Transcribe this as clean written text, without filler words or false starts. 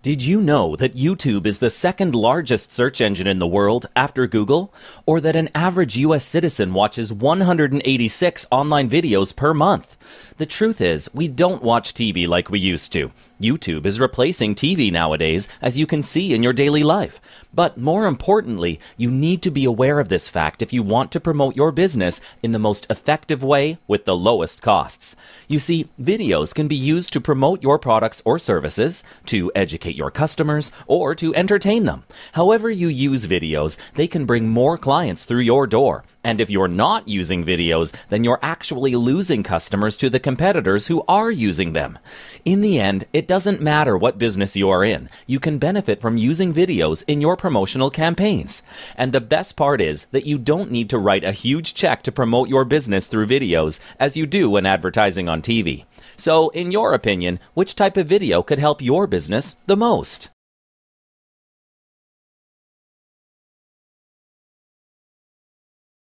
Did you know that YouTube is the second largest search engine in the world after Google? Or that an average US citizen watches 186 online videos per month? The truth is, we don't watch TV like we used to. YouTube is replacing TV nowadays, as you can see in your daily life. But more importantly, you need to be aware of this fact if you want to promote your business in the most effective way with the lowest costs. You see, videos can be used to promote your products or services, to educate your customers, or to entertain them. However you use videos, they can bring more clients through your door. And if you're not using videos, then you're actually losing customers to the competitors who are using them. In the end, it doesn't matter what business you are in. You can benefit from using videos in your promotional campaigns. And the best part is that you don't need to write a huge check to promote your business through videos, as you do when advertising on TV. So, in your opinion, which type of video could help your business the most?